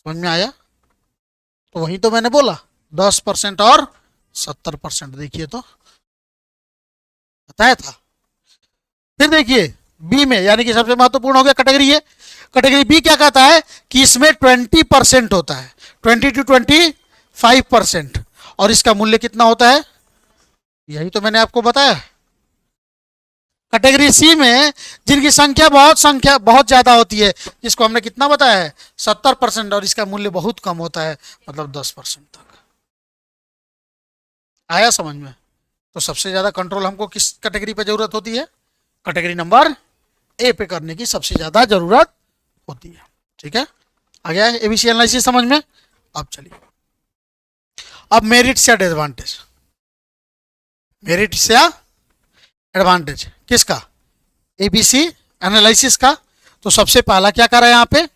समझ में आया? तो वही तो मैंने बोला, 10% और 70%। देखिए तो बताया था। फिर देखिए बी में, यानी कि सबसे महत्वपूर्ण हो गया कैटेगरी ए। कैटेगरी बी क्या कहता है कि इसमें 20% होता है, 20 to 25%, और इसका मूल्य कितना होता है? यही तो मैंने आपको बताया। कैटेगरी सी में जिनकी संख्या बहुत ज्यादा होती है, जिसको हमने कितना बताया है? 70%, और इसका मूल्य बहुत कम होता है, मतलब 10% तक। आया समझ में? तो सबसे ज्यादा कंट्रोल हमको किस कैटेगरी पे जरूरत होती है? कैटेगरी नंबर ए पे करने की सबसे ज्यादा जरूरत होती है। ठीक है, आ गया है एबीसी एनालिसिस समझ में? अब चलिए, अब मेरिट्स या डिसएडवांटेज। मेरिट्स या एडवांटेज किसका? एबीसी एनालिसिस का। तो सबसे पहला क्या करा यहां पे,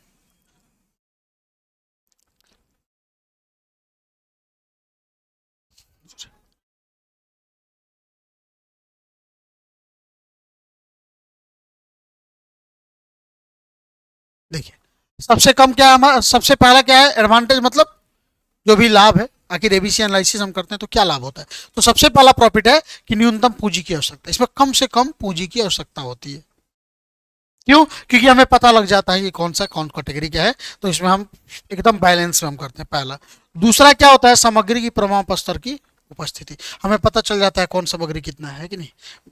देखिए सबसे कम क्या है हमारा, सबसे पहला क्या है एडवांटेज, मतलब जो भी लाभ है, आखिर एबीसी एनालिसिस हम करते हैं तो क्या लाभ होता है। तो सबसे पहला प्रॉफिट है कि न्यूनतम पूंजी की आवश्यकता, इसमें कम से कम पूंजी की आवश्यकता होती है। क्यों? क्योंकि हमें पता लग जाता है कि कौन सा कौन कैटेगरी क्या है, तो इसमें हम एकदम बैलेंस में हम करते हैं पहला। दूसरा क्या होता है, सामग्री की प्रमाण स्तर की उपस्थिति, हमें पता चल जाता है कौन सामग्री कितना है कि नहीं।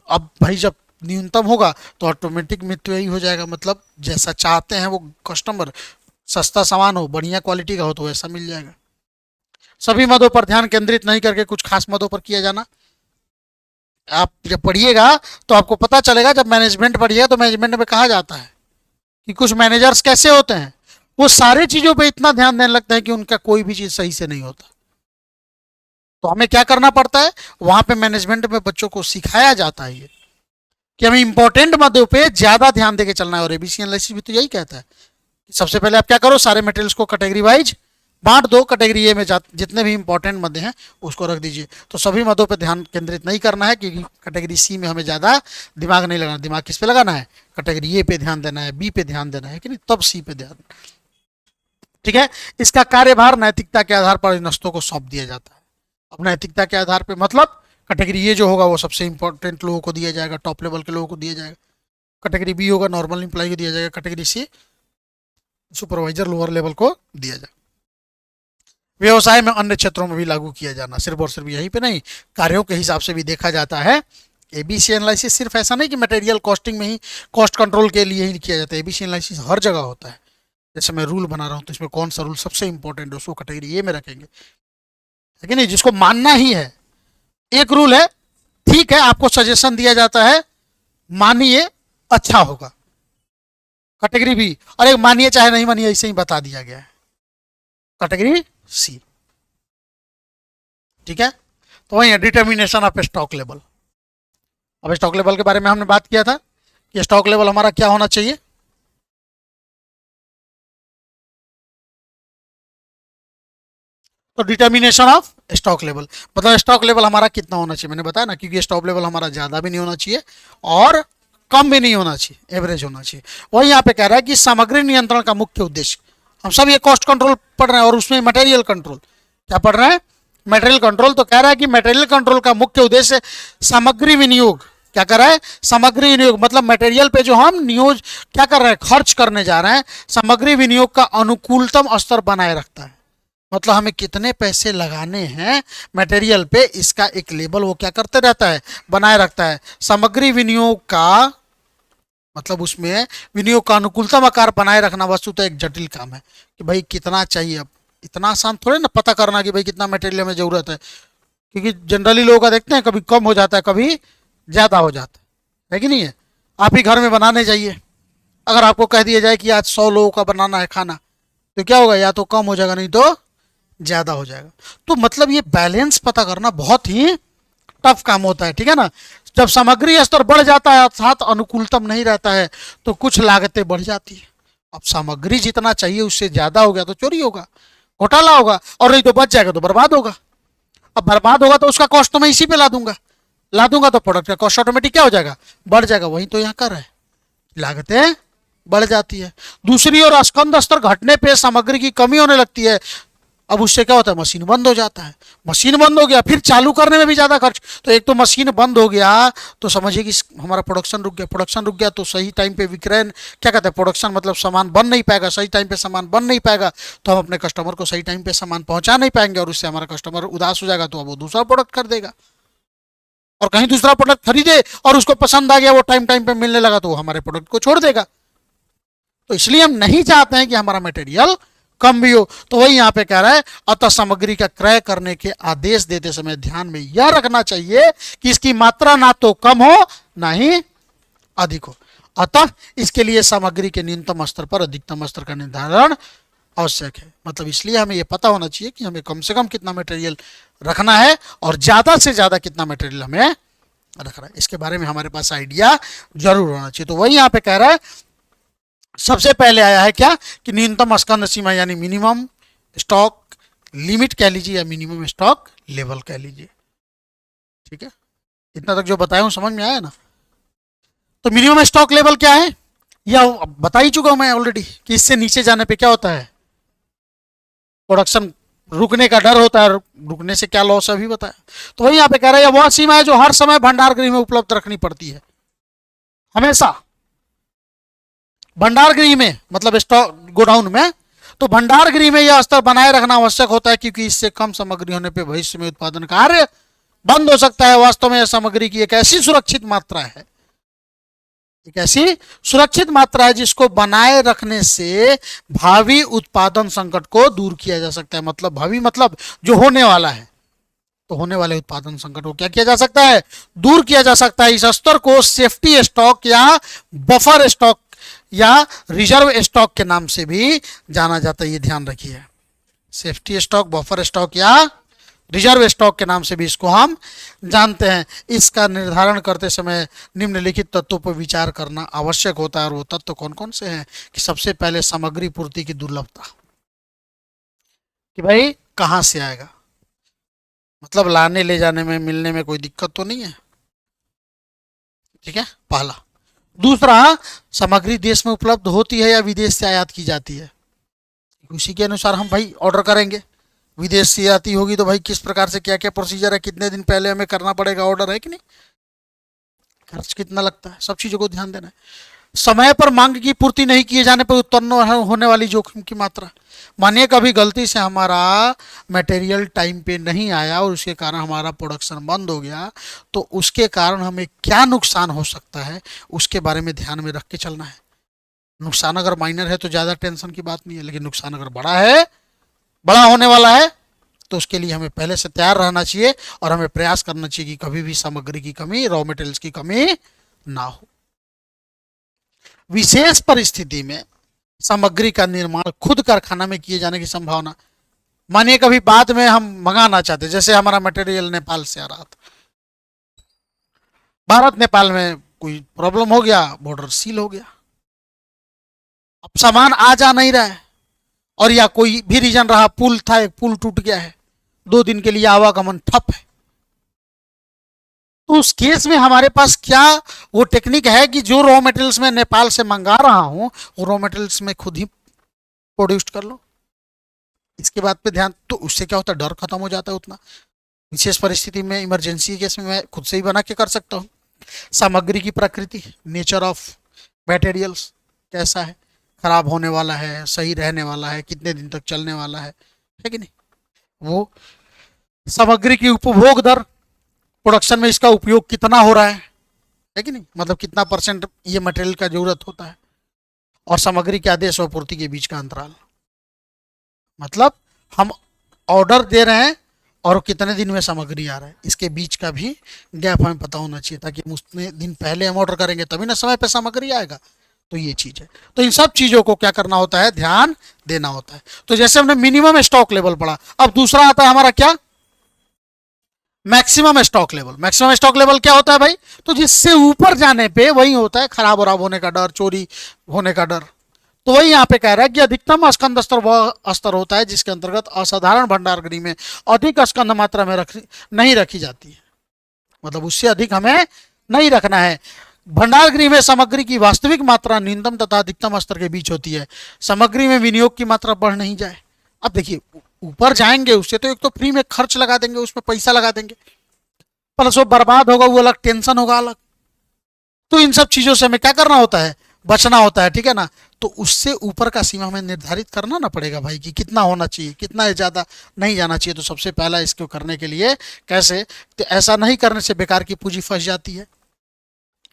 अब भाई जब न्यूनतम होगा तो ऑटोमेटिक मृत्यु यही हो जाएगा, मतलब जैसा चाहते हैं वो कस्टमर, सस्ता सामान हो, बढ़िया क्वालिटी का हो, तो वैसा मिल जाएगा। सभी मदों पर ध्यान केंद्रित नहीं करके कुछ खास मदों पर किया जाना। आप जब पढ़िएगा तो आपको पता चलेगा, जब मैनेजमेंट पढ़िएगा तो मैनेजमेंट में कहा जाता है कि कुछ मैनेजर्स कैसे होते हैं, वो सारी चीजों पे इतना ध्यान देने लगते हैं कि उनका कोई भी चीज सही से नहीं होता। तो हमें क्या करना पड़ता है, वहां पे मैनेजमेंट में बच्चों को सिखाया जाता है ये कि हमें इंपॉर्टेंट मदों पे ज्यादा ध्यान देके चलना है। और एबीसी एनालिसिस भी तो यही कहता है कि सबसे पहले आप क्या करो, सारे मटेरियल्स को कैटेगरी वाइज बांट दो, कैटेगरी ए में जितने भी इंपॉर्टेंट मद हैं उसको रख दीजिए। तो सभी मदों पे ध्यान केंद्रित नहीं करना है, क्योंकि कैटेगरी सी में हमें ज़्यादा दिमाग नहीं लगाना। दिमाग किस पे लगाना है, कैटेगरी ए पे ध्यान देना है, बी पे ध्यान देना है कि नहीं, तब सी पे ध्यान। ठीक है। इसका कार्यभार नैतिकता के आधार पर नस्तों को सौंप दिया जाता है। अब नैतिकता के आधार पर मतलब कैटेगरी ए जो होगा वो सबसे इंपॉर्टेंट लोगों को दिया जाएगा, टॉप लेवल के लोगों को दिया जाएगा। कैटेगरी बी होगा नॉर्मल इंप्लाई को दिया जाएगा। Category C supervisor lower level को दिया जाएगा। व्यवसाय में अन्य क्षेत्रों में भी लागू किया जाना, सिर्फ और सिर्फ यहीं पे नहीं, कार्यों के हिसाब से भी देखा जाता है। एबीसी एनालिसिस सिर्फ ऐसा नहीं कि मटेरियल कॉस्टिंग में ही, कॉस्ट कंट्रोल के लिए ही किया जाता है। एबीसी एनालिसिस हर जगह होता है। जैसे मैं रूल बना रहा हूँ तो इसमें कौन सा रूल सबसे इंपॉर्टेंट है उसको कैटेगरी ए में रखेंगे, है कि नहीं, जिसको मानना ही है। एक रूल है, ठीक है, आपको सजेशन दिया जाता है, मानिए अच्छा होगा, कैटेगरी बी। और एक मानिए चाहे नहीं मानिए, ऐसे ही बता दिया गया है, कैटेगरी सी। ठीक है। तो वही है डिटर्मिनेशन ऑफ स्टॉक लेवल। अब स्टॉक लेवल के बारे में हमने बात किया था कि स्टॉक लेवल हमारा क्या होना चाहिए। तो डिटर्मिनेशन ऑफ स्टॉक लेवल मतलब स्टॉक लेवल हमारा कितना होना चाहिए, मैंने बताया ना, क्योंकि स्टॉक लेवल हमारा ज्यादा भी नहीं होना चाहिए और कम भी नहीं होना चाहिए, एवरेज होना चाहिए। वही यहाँ पे कह रहा है कि सामग्री नियंत्रण का मुख्य उद्देश्य, हम सब ये कॉस्ट कंट्रोल पढ़ रहे हैं और उसमें मटेरियल कंट्रोल, क्या पढ़ रहे हैं, मटेरियल कंट्रोल। तो कह रहा है कि मटेरियल कंट्रोल का मुख्य उद्देश्य सामग्री विनियोग, क्या कर रहा है, सामग्री विनियोग मतलब मटेरियल पे जो हम नियोग क्या कर रहे हैं, खर्च करने जा रहे हैं, सामग्री विनियोग का अनुकूलतम स्तर बनाए रखता है। मतलब हमें कितने पैसे लगाने हैं मटेरियल पे, इसका एक लेबल वो क्या करते रहता है, बनाए रखता है। सामग्री विनियोग का मतलब उसमें विनियोग का अनुकूलतम आकार बनाए रखना वस्तुतः एक जटिल काम है कि भाई कितना चाहिए। अब इतना आसान थोड़े ना पता करना कि भाई कितना मटेरियल में जरूरत है, क्योंकि जनरली लोगों का देखते हैं कभी कम हो जाता है कभी ज़्यादा हो जाता है कि नहीं है। आप ही घर में बनाने जाइए, अगर आपको कह दिया जाए कि आज 100 लोगों का बनाना है खाना, तो क्या होगा, या तो कम हो जाएगा नहीं तो ज़्यादा हो जाएगा। तो मतलब ये बैलेंस पता करना बहुत ही टफ काम होता है, ठीक है ना। जब सामग्री स्तर बढ़ जाता है अर्थात अनुकूलतम नहीं रहता है तो कुछ लागतें बढ़ जाती है। अब सामग्री जितना चाहिए उससे ज्यादा हो गया तो चोरी होगा, घोटाला होगा, और नहीं तो बच जाएगा तो बर्बाद होगा। अब बर्बाद होगा तो उसका कॉस्ट तो मैं इसी पे ला दूंगा तो प्रोडक्ट का कॉस्ट ऑटोमेटिक क्या हो जाएगा, बढ़ जाएगा। वही तो यहाँ कर रहे हैं, लागतें बढ़ जाती है। दूसरी ओर स्कंद स्तर घटने पे सामग्री की कमी होने लगती है। अब उससे क्या होता है, मशीन बंद हो जाता है, मशीन बंद हो गया फिर चालू करने में भी ज़्यादा खर्च। तो एक तो मशीन बंद हो गया तो समझिए कि हमारा प्रोडक्शन रुक गया, प्रोडक्शन रुक गया तो सही टाइम पे विक्रय क्या कहते हैं, प्रोडक्शन मतलब सामान बन नहीं पाएगा, सही टाइम पे सामान बन नहीं पाएगा तो हम अपने कस्टमर को सही टाइम पे सामान पहुंचा नहीं पाएंगे और उससे हमारा कस्टमर उदास हो जाएगा तो अब वो दूसरा प्रोडक्ट कर देगा और कहीं दूसरा प्रोडक्ट खरीदे और उसको पसंद आ गया, वो टाइम टाइम पे मिलने लगा तो वो हमारे प्रोडक्ट को छोड़ देगा। तो इसलिए हम नहीं चाहते हैं कि हमारा मटेरियल कम भी हो। तो वही यहाँ पे कह रहा है, अतः सामग्री का क्रय करने के आदेश देते समय ध्यान में यह रखना चाहिए कि इसकी मात्रा ना तो कम हो ना ही अधिक हो। अतः इसके लिए सामग्री के न्यूनतम स्तर पर अधिकतम स्तर का निर्धारण आवश्यक है। मतलब इसलिए हमें यह पता होना चाहिए कि हमें कम से कम कितना मटेरियल रखना है और ज्यादा से ज्यादा कितना मटेरियल हमें रख रहा है, इसके बारे में हमारे पास आइडिया जरूर होना चाहिए। तो वही यहाँ पे कह रहा है, सबसे पहले आया है क्या कि न्यूनतम स्कंद सीमा यानी मिनिमम स्टॉक लिमिट कह लीजिए या मिनिमम स्टॉक लेवल कह लीजिए। ठीक है, इतना तक जो बताया हूं समझ में आया ना। तो मिनिमम स्टॉक लेवल क्या है, या बता ही चुका हूं मैं ऑलरेडी कि इससे नीचे जाने पे क्या होता है, प्रोडक्शन रुकने का डर होता है, रुकने से क्या लॉस है अभी बताया। तो वही यहाँ पे कह रहा है वह सीमा है जो हर समय भंडार गृह में उपलब्ध रखनी पड़ती है, हमेशा भंडार गृह में, मतलब स्टॉक गोडाउन में। तो भंडार गृह में यह स्तर बनाए रखना आवश्यक होता है क्योंकि इससे कम सामग्री होने पर भविष्य में उत्पादन कार्य बंद हो सकता है। वास्तव में यह सामग्री की एक ऐसी सुरक्षित मात्रा है, एक ऐसी सुरक्षित मात्रा है जिसको बनाए रखने से भावी उत्पादन संकट को दूर किया जा सकता है। मतलब भावी मतलब जो होने वाला है, तो होने वाले उत्पादन संकट को क्या किया जा सकता है, दूर किया जा सकता है। इस स्तर को सेफ्टी स्टॉक या बफर स्टॉक या रिजर्व स्टॉक के नाम से भी जाना जाता है, ये ध्यान रखिए। सेफ्टी स्टॉक, बफर स्टॉक या रिजर्व स्टॉक के नाम से भी इसको हम जानते हैं। इसका निर्धारण करते समय निम्नलिखित तत्वों पर विचार करना आवश्यक होता है। और वो तत्व कौन कौन से हैं कि सबसे पहले सामग्री पूर्ति की दुर्लभता, कि भाई कहां से आएगा, मतलब लाने ले जाने में मिलने में कोई दिक्कत तो नहीं है। ठीक है, पहला। दूसरा, सामग्री देश में उपलब्ध होती है या विदेश से आयात की जाती है, उसी के अनुसार हम भाई ऑर्डर करेंगे। विदेश से आती होगी तो भाई किस प्रकार से क्या क्या प्रोसीजर है, कितने दिन पहले हमें करना पड़ेगा ऑर्डर, है कि नहीं, खर्च कितना लगता है, सब चीजों को ध्यान देना है। समय पर मांग की पूर्ति नहीं किए जाने पर उत्पन्न होने वाली जोखिम की मात्रा, मानिए कभी गलती से हमारा मटेरियल टाइम पे नहीं आया और उसके कारण हमारा प्रोडक्शन बंद हो गया, तो उसके कारण हमें क्या नुकसान हो सकता है उसके बारे में ध्यान में रख के चलना है। नुकसान अगर माइनर है तो ज़्यादा टेंशन की बात नहीं है, लेकिन नुकसान अगर बड़ा है, बड़ा होने वाला है, तो उसके लिए हमें पहले से तैयार रहना चाहिए और हमें प्रयास करना चाहिए कि कभी भी सामग्री की कमी, रॉ मटेरियल्स की कमी ना हो। विशेष परिस्थिति में सामग्री का निर्माण खुद कारखाना में किए जाने की संभावना, मानिए कभी बाद में हम मंगाना चाहते, जैसे हमारा मटेरियल नेपाल से आ रहा था, भारत नेपाल में कोई प्रॉब्लम हो गया, बॉर्डर सील हो गया, अब सामान आ जा नहीं रहा है, और या कोई भी रीजन रहा, पुल था, एक पुल टूट गया है, 2 दिन के लिए आवागमन ठप है, तो उस केस में हमारे पास क्या वो टेक्निक है कि जो रॉ मटेरियल्स मैं नेपाल से मंगा रहा हूं वो रॉ मटेरियल्स में खुद ही प्रोड्यूस कर लो, इसके बाद पे ध्यान, तो उससे क्या होता है, डर खत्म हो जाता है उतना। विशेष परिस्थिति में, इमरजेंसी केस में मैं खुद से ही बना के कर सकता हूँ। सामग्री की प्रकृति, नेचर ऑफ मटेरियल्स कैसा है, खराब होने वाला है, सही रहने वाला है, कितने दिन तक चलने वाला है कि नहीं। वो सामग्री की उपभोग दर, प्रोडक्शन में इसका उपयोग कितना हो रहा है कि नहीं, मतलब कितना % ये मटेरियल का जरूरत होता है। और सामग्री के आदेश और पूर्ति के बीच का अंतराल, मतलब हम ऑर्डर दे रहे हैं और कितने दिन में सामग्री आ रहा है, इसके बीच का भी गैप हमें पता होना चाहिए, ताकि हम उतने दिन पहले हम ऑर्डर करेंगे तभी ना समय पे सामग्री आएगा। तो ये चीज है, तो इन सब चीजों को क्या करना होता है, ध्यान देना होता है। तो जैसे हमने मिनिमम स्टॉक लेवल पढ़ा, अब दूसरा आता है हमारा क्या, maximum stock level. Maximum stock level क्या होता है भाई, तो जिससे ऊपर जाने पे वही होता है खराब वराब होने का डर, चोरी होने का डर। तो वही यहाँ पे कह रहा है कि अधिकतम स्कंद स्तर वह स्तर होता है जिसके अंतर्गत असाधारण भंडार गृह में अधिक स्कंद मात्रा में नहीं रखी जाती है, मतलब उससे अधिक हमें नहीं रखना है। भंडार गृह में सामग्री की वास्तविक मात्रा न्यूनतम तथा अधिकतम स्तर के बीच होती है, सामग्री में विनियोग की मात्रा बढ़ नहीं जाए। अब देखिए ऊपर जाएंगे उससे तो एक तो फ्री में खर्च लगा देंगे, उसमें पैसा लगा देंगे, प्लस वो बर्बाद होगा, वो अलग टेंशन होगा अलग। तो इन सब चीजों से हमें क्या करना होता है, बचना होता है, ठीक है ना। तो उससे ऊपर का सीमा हमें निर्धारित करना ना पड़ेगा भाई कि कितना होना चाहिए, कितना ज्यादा नहीं जाना चाहिए। तो सबसे पहला इसको करने के लिए कैसे, तो ऐसा नहीं करने से बेकार की पूंजी फंस जाती है।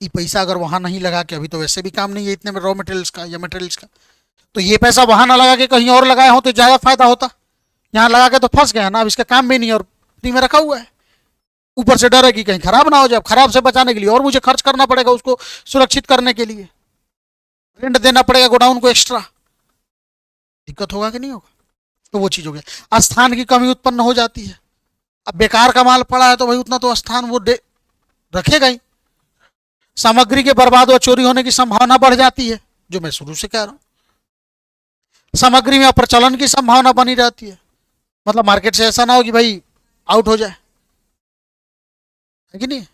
ये पैसा अगर वहां नहीं लगा के, अभी तो वैसे भी काम नहीं है इतने में रॉ मटेरियल्स का या मटेरियल्स का, तो ये पैसा वहां ना लगा के कहीं और लगाए हो तो ज्यादा फायदा होता। यहाँ लगा के तो फंस गया ना, अब इसका काम भी नहीं और फ्री में रखा हुआ है, ऊपर से डर है कि कहीं खराब ना हो जाए, खराब से बचाने के लिए और मुझे खर्च करना पड़ेगा उसको सुरक्षित करने के लिए, रेंट देना पड़ेगा गोडाउन को एक्स्ट्रा, दिक्कत होगा कि नहीं होगा। तो वो चीज हो गया, स्थान की कमी उत्पन्न हो जाती है। अब बेकार का माल पड़ा है तो भाई उतना तो स्थान वो रखेगा ही। सामग्री के बर्बाद व चोरी होने की संभावना बढ़ जाती है, जो मैं शुरू से कह रहा हूं। सामग्री में अप्रचलन की संभावना बनी रहती है, मतलब मार्केट से ऐसा ना हो कि भाई आउट हो जाए, है कि नहीं।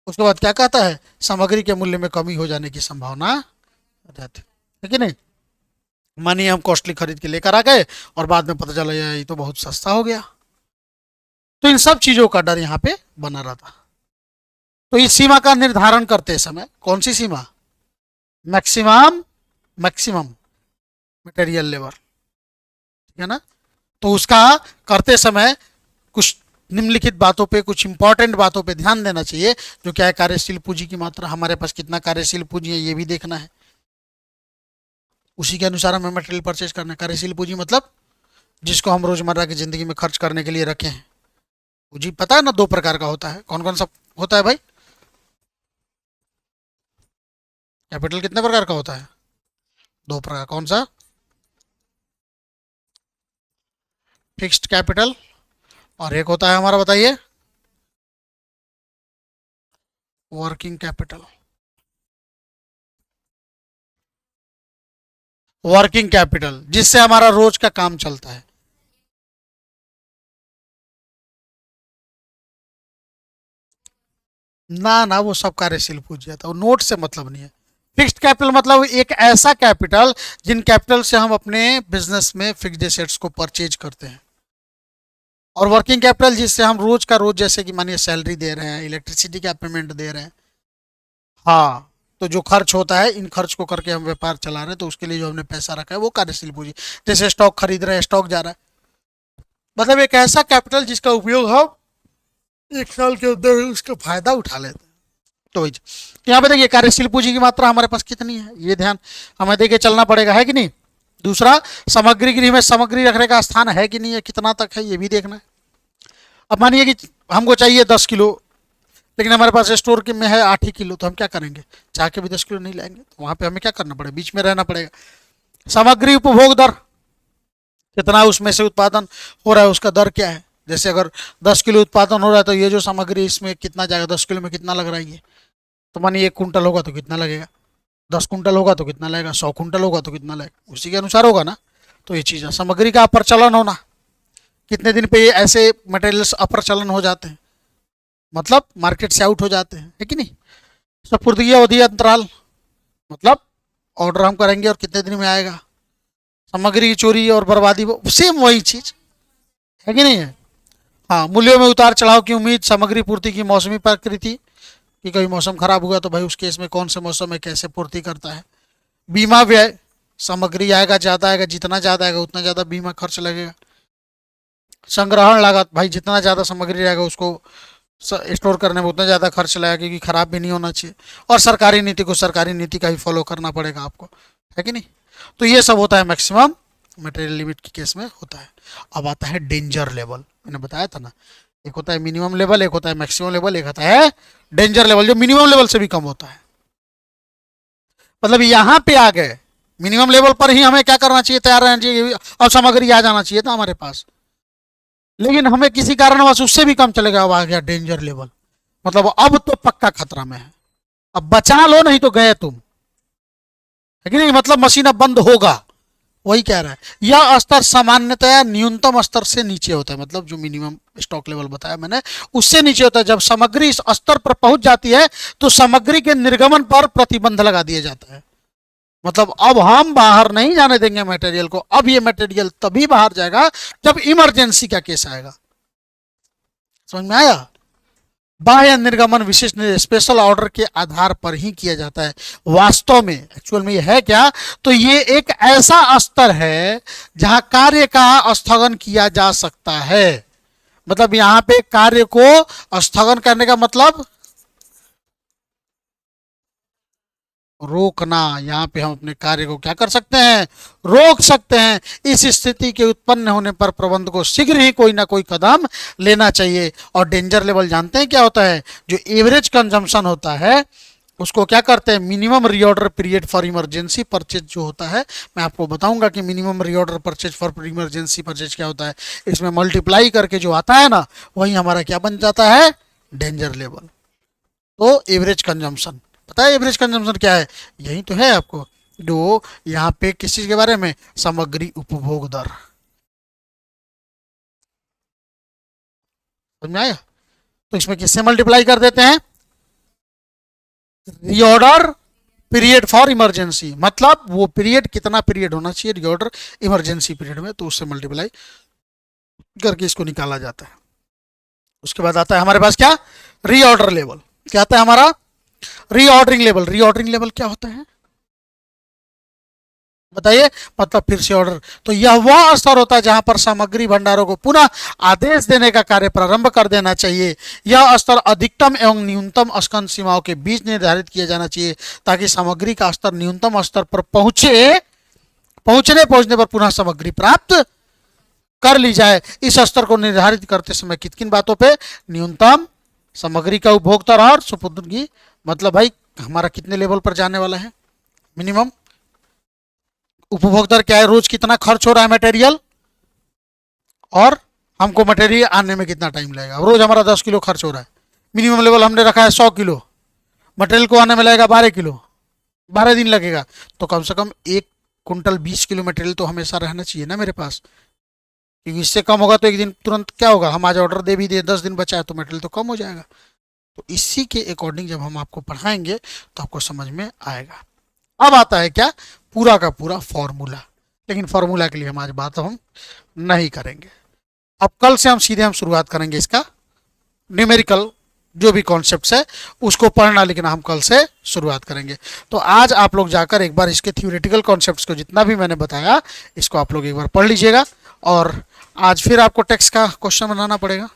उसके बाद क्या कहता है, सामग्री के मूल्य में कमी हो जाने की संभावना रहती है कि नहीं। मानिए हम कॉस्टली खरीद के लेकर आ गए और बाद में पता चला यार ये तो बहुत सस्ता हो गया, तो इन सब चीजों का डर यहाँ पे बना रहता। तो इस सीमा का निर्धारण करते समय, कौन सी सीमा, मैक्सिमम मैक्सिमम मटेरियल लेवल, ठीक है ना। तो उसका करते समय कुछ निम्नलिखित बातों पे, कुछ इंपॉर्टेंट बातों पे ध्यान देना चाहिए, जो क्या है, कार्यशील पूंजी की मात्रा, हमारे पास कितना कार्यशील पूंजी है ये भी देखना है, उसी के अनुसार हमें मटेरियल परचेज करना है। कार्यशील पूंजी मतलब जिसको हम रोजमर्रा की जिंदगी में खर्च करने के लिए रखे हैं। पूंजी पता है ना, दो प्रकार का होता है, कौन कौन सा होता है भाई, कैपिटल कितने प्रकार का होता है, दो प्रकार, कौन सा, फिक्स्ड कैपिटल, और एक होता है हमारा, बताइए, वर्किंग कैपिटल। वर्किंग कैपिटल जिससे हमारा रोज का काम चलता है। ना ना, वो सब कार्यशील पूंजी आता है, वो नोट से मतलब नहीं है। फिक्स्ड कैपिटल मतलब एक ऐसा कैपिटल जिन कैपिटल से हम अपने बिजनेस में फिक्स्ड एसेट्स को परचेज करते हैं। और वर्किंग कैपिटल जिससे हम रोज का रोज, जैसे कि मानिए सैलरी दे रहे हैं, इलेक्ट्रिसिटी का पेमेंट दे रहे हैं, हाँ, तो जो खर्च होता है, इन खर्च को करके हम व्यापार चला रहे हैं, तो उसके लिए जो हमने पैसा रखा है वो कार्यशील पूंजी। जैसे स्टॉक खरीद रहे हैं, स्टॉक जा रहा है, मतलब एक ऐसा कैपिटल जिसका उपयोग हम एक साल के अंदर उसका फायदा उठा लेते हैं। तो वही यहाँ पे देखिए, कार्यशील पूंजी की मात्रा हमारे पास कितनी है, ये ध्यान हमें देके चलना पड़ेगा, है कि नहीं। दूसरा, सामग्री गृह में सामग्री रखने का स्थान है कि नहीं है, कितना तक है, ये भी देखना है। अब मानिए कि हमको चाहिए 10 किलो, लेकिन हमारे पास स्टोर के में है 8 ही किलो, तो हम क्या करेंगे, चाह के भी 10 किलो नहीं लाएंगे, तो वहां पे हमें क्या करना पड़ेगा, बीच में रहना पड़ेगा। सामग्री उपभोग दर, कितना उसमें से उत्पादन हो रहा है, उसका दर क्या है। जैसे अगर 10 किलो उत्पादन हो रहा है, तो ये जो सामग्री इसमें कितना जाएगा, 10 किलो में कितना लग रहा है ये, तो मानिए 1 कुंटल होगा तो कितना लगेगा, 10 कुंटल होगा तो कितना लगेगा, 100 कुंटल होगा तो कितना लगेगा, उसी के अनुसार होगा ना। तो ये चीज़ है, सामग्री का अप्रचलन होना, कितने दिन पे ये ऐसे मटेरियल्स अप्रचलन हो जाते हैं, मतलब मार्केट से आउट हो जाते हैं, है कि नहीं। सपुर्दगी अवधि अंतराल, मतलब ऑर्डर हम करेंगे और कितने दिन में आएगा। सामग्री की चोरी और बर्बादी, सेम वही चीज, है कि नहीं है। हाँ, मूल्यों में उतार चढ़ाव की उम्मीद, सामग्री पूर्ति की मौसमी प्रकृति, कि कोई मौसम खराब हुआ तो भाई उस केस में कौन से मौसम में कैसे पूर्ति करता है। बीमा व्यय, सामग्री आएगा ज़्यादा आएगा, जितना ज़्यादा आएगा उतना ज़्यादा बीमा खर्च लगेगा। संग्रहण लागत, भाई जितना ज़्यादा सामग्री रहेगा उसको स्टोर करने में उतना ज़्यादा खर्च लगेगा, क्योंकि ख़राब भी नहीं होना चाहिए। और सरकारी नीति को सरकारी नीति का ही फॉलो करना पड़ेगा आपको, है कि नहीं। तो ये सब होता है मैक्सिमम मटेरियल लिमिट के केस में होता है। अब आता है डेंजर लेवल, मैंने बताया था ना, एक होता है मिनिमम लेवल, एक होता है मैक्सिमम लेवल, एक होता है डेंजर लेवल, जो मिनिमम लेवल से भी कम होता है। मतलब यहाँ पे आ गए, मिनिमम लेवल पर ही हमें क्या करना चाहिए, तैयार रहना चाहिए, और सामग्री आ जाना चाहिए था हमारे पास, लेकिन हमें किसी कारणवश उससे भी कम चलेगा, अब आ गया डेंजर लेवल, मतलब अब तो पक्का खतरा में है, अब बचा लो नहीं तो गए तुम, है कि नहीं। मतलब मशीन अब बंद होगा, वही कह रहा है। यह स्तर सामान्यतया न्यूनतम स्तर से नीचे होता है, मतलब जो मिनिमम स्टॉक लेवल बताया मैंने उससे नीचे होता है। जब सामग्री इस स्तर पर पहुंच जाती है तो सामग्री के निर्गमन पर प्रतिबंध लगा दिया जाता है, मतलब अब हम बाहर नहीं जाने देंगे मटेरियल को। अब ये मटेरियल तभी बाहर जाएगा जब इमरजेंसी का केस आएगा, समझ में आया। बाह्य निर्गमन विशिष्ट स्पेशल ऑर्डर के आधार पर ही किया जाता है। वास्तव में एक्चुअल में ये है क्या, तो ये एक ऐसा स्तर है जहां कार्य का स्थगन किया जा सकता है। मतलब यहां पे कार्य को स्थगन करने का मतलब रोकना, यहाँ पे हम अपने कार्य को क्या कर सकते हैं, रोक सकते हैं। इस स्थिति के उत्पन्न होने पर प्रबंधक को शीघ्र ही कोई ना कोई कदम लेना चाहिए। और डेंजर लेवल जानते हैं क्या होता है, जो एवरेज कंजम्पशन होता है उसको क्या करते हैं, minimum reorder period for emergency purchase जो होता है, मैं आपको बताऊंगा कि minimum reorder purchase for emergency purchase क्या होता है। इसमें मल्टीप्लाई करके जो आता है ना, वही हमारा क्या बन जाता है, डेंजर लेवल। तो एवरेज कंजम्पशन, पता है एवरेज कंजम्पशन क्या है? यही तो है आपको, जो यहाँ पे किस चीज के बारे में, सामग्री उपभोग दर। समझ में आया? तो इसमें किससे मल्टीप्लाई कर देते हैं, रीऑर्डर पीरियड फॉर इमरजेंसी, मतलब वो पीरियड कितना पीरियड होना चाहिए रीऑर्डर इमरजेंसी पीरियड में, तो उससे मल्टीप्लाई करके इसको निकाला जाता है। उसके बाद आता है हमारे पास क्या, रीऑर्डर लेवल। क्या आता है हमारा, रीऑर्डरिंग लेवल। रीऑर्डरिंग लेवल क्या होता है बताइए, मतलब फिर से ऑर्डर। तो यह वह स्तर होता है जहां पर सामग्री भंडारों को पुनः आदेश देने का कार्य प्रारंभ कर देना चाहिए। यह स्तर अधिकतम एवं न्यूनतम स्कंद सीमाओं के बीच निर्धारित किया जाना चाहिए, ताकि सामग्री का स्तर न्यूनतम स्तर पर पहुंचने पर पुनः सामग्री प्राप्त कर ली जाए। इस स्तर को निर्धारित करते समय किन किन बातों पे, न्यूनतम सामग्री का उपभोग दर और सुपुत्र की, मतलब भाई हमारा कितने लेवल पर जाने वाला है, मिनिमम उपभोग दर क्या है, रोज कितना खर्च हो रहा है मटेरियल, और हमको मटेरियल आने में कितना टाइम लगेगा। रोज हमारा 10 किलो खर्च हो रहा है, मिनिमम लेवल हमने रखा है 100 किलो, मटेरियल को आने में लगेगा 12 किलो, 12 दिन लगेगा, तो कम से कम 1 कुंटल 20 किलो मटेरियल तो हमेशा रहना चाहिए ना मेरे पास, क्योंकि इससे कम होगा तो एक दिन तुरंत क्या होगा, हम आज ऑर्डर दे भी दे, 10 दिन बचा है तो मटेरियल तो कम हो जाएगा। तो इसी के अकॉर्डिंग जब हम आपको पढ़ाएंगे तो आपको समझ में आएगा। अब आता है क्या, पूरा का पूरा फॉर्मूला, लेकिन फॉर्मूला के लिए हम आज बात हम नहीं करेंगे। अब कल से हम शुरुआत करेंगे इसका न्यूमेरिकल जो भी कॉन्सेप्ट्स है उसको पढ़ना लिखना हम कल से शुरुआत करेंगे। तो आज आप लोग जाकर एक बार इसके थ्योरेटिकल कॉन्सेप्ट्स को जितना भी मैंने बताया इसको आप लोग एक बार पढ़ लीजिएगा, और आज फिर आपको टेक्स्ट का क्वेश्चन बनाना पड़ेगा।